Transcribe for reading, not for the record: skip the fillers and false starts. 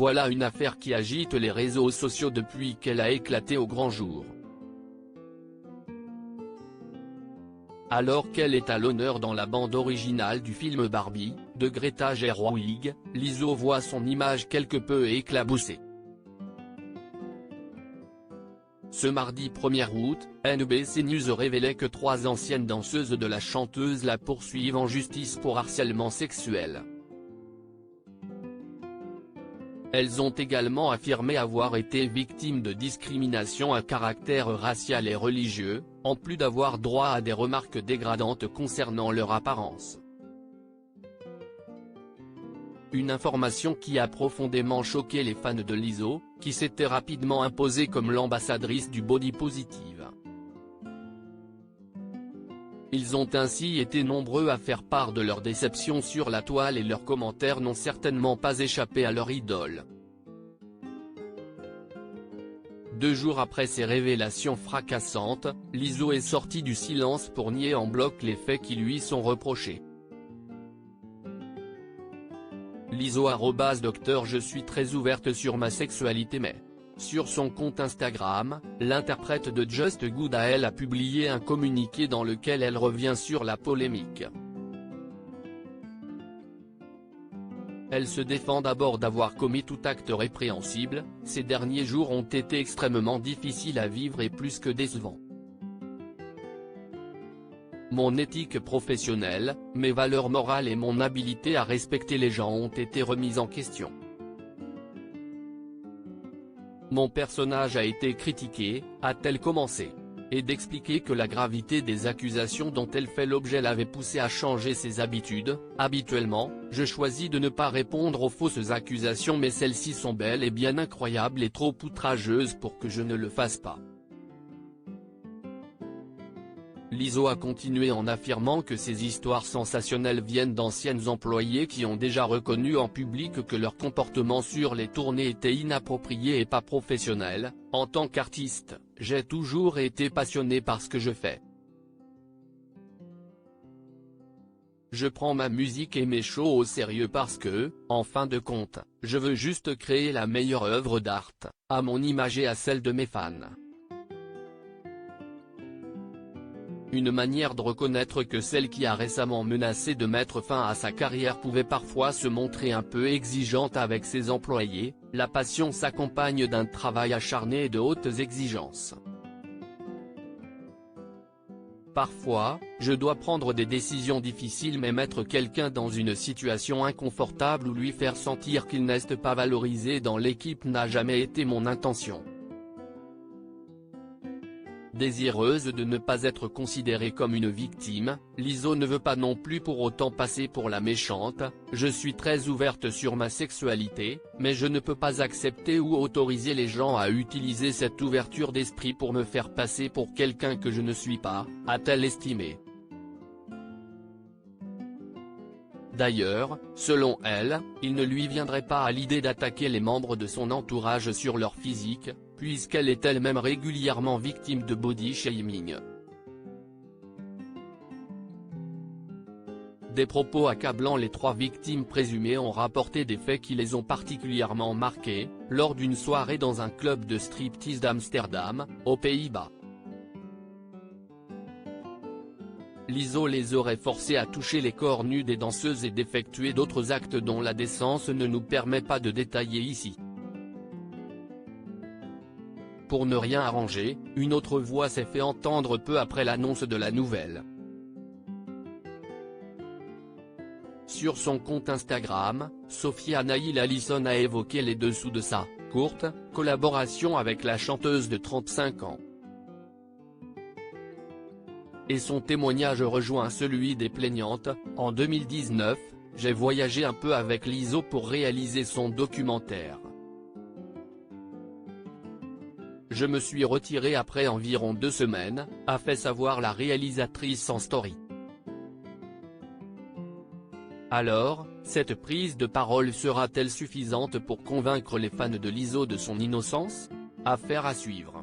Voilà une affaire qui agite les réseaux sociaux depuis qu'elle a éclaté au grand jour. Alors qu'elle est à l'honneur dans la bande originale du film Barbie, de Greta Gerwig, Lizzo voit son image quelque peu éclaboussée. Ce mardi 1er août, NBC News révélait que 3 anciennes danseuses de la chanteuse la poursuivent en justice pour harcèlement sexuel. Elles ont également affirmé avoir été victimes de discrimination à caractère racial et religieux, en plus d'avoir droit à des remarques dégradantes concernant leur apparence. Une information qui a profondément choqué les fans de Lizzo, qui s'était rapidement imposée comme l'ambassadrice du body positive. Ils ont ainsi été nombreux à faire part de leur déception sur la toile et leurs commentaires n'ont certainement pas échappé à leur idole. 2 jours après ces révélations fracassantes, Lizzo est sortie du silence pour nier en bloc les faits qui lui sont reprochés. Lizzo @docteur Je suis très ouverte sur ma sexualité mais. Sur son compte Instagram, l'interprète de Just Good a publié un communiqué dans lequel elle revient sur la polémique. Elle se défend d'abord d'avoir commis tout acte répréhensible, ces derniers jours ont été extrêmement difficiles à vivre et plus que décevants. Mon éthique professionnelle, mes valeurs morales et mon habilité à respecter les gens ont été remises en question. Mon personnage a été critiqué, a-t-elle commencé. Et d'expliquer que la gravité des accusations dont elle fait l'objet l'avait poussée à changer ses habitudes. Habituellement, je choisis de ne pas répondre aux fausses accusations mais celles-ci sont bel et bien incroyables et trop outrageuses pour que je ne le fasse pas. Lizzo a continué en affirmant que ces histoires sensationnelles viennent d'anciennes employées qui ont déjà reconnu en public que leur comportement sur les tournées était inapproprié et pas professionnel. En tant qu'artiste, j'ai toujours été passionnée par ce que je fais. Je prends ma musique et mes shows au sérieux parce que, en fin de compte, je veux juste créer la meilleure œuvre d'art, à mon image et à celle de mes fans. Une manière de reconnaître que celle qui a récemment menacé de mettre fin à sa carrière pouvait parfois se montrer un peu exigeante avec ses employés. La passion s'accompagne d'un travail acharné et de hautes exigences. Parfois, je dois prendre des décisions difficiles mais mettre quelqu'un dans une situation inconfortable ou lui faire sentir qu'il n'est pas valorisé dans l'équipe n'a jamais été mon intention. Désireuse de ne pas être considérée comme une victime, Lizzo ne veut pas non plus pour autant passer pour la méchante. Je suis très ouverte sur ma sexualité, mais je ne peux pas accepter ou autoriser les gens à utiliser cette ouverture d'esprit pour me faire passer pour quelqu'un que je ne suis pas, a-t-elle estimé. D'ailleurs, selon elle, il ne lui viendrait pas à l'idée d'attaquer les membres de son entourage sur leur physique, puisqu'elle est elle-même régulièrement victime de body shaming. Des propos accablants. Les 3 victimes présumées ont rapporté des faits qui les ont particulièrement marquées, lors d'une soirée dans un club de striptease d'Amsterdam, aux Pays-Bas. Lizzo les aurait forcées à toucher les corps nus des danseuses et d'effectuer d'autres actes dont la décence ne nous permet pas de détailler ici. Pour ne rien arranger, une autre voix s'est fait entendre peu après l'annonce de la nouvelle. Sur son compte Instagram, Sophia Nail Allison a évoqué les dessous de sa courte collaboration avec la chanteuse de 35 ans. Et son témoignage rejoint celui des plaignantes. En 2019, j'ai voyagé un peu avec Lizzo pour réaliser son documentaire. Je me suis retirée après environ 2 semaines, a fait savoir la réalisatrice en story. Alors, cette prise de parole sera-t-elle suffisante pour convaincre les fans de Lizzo de son innocence ? Affaire à suivre.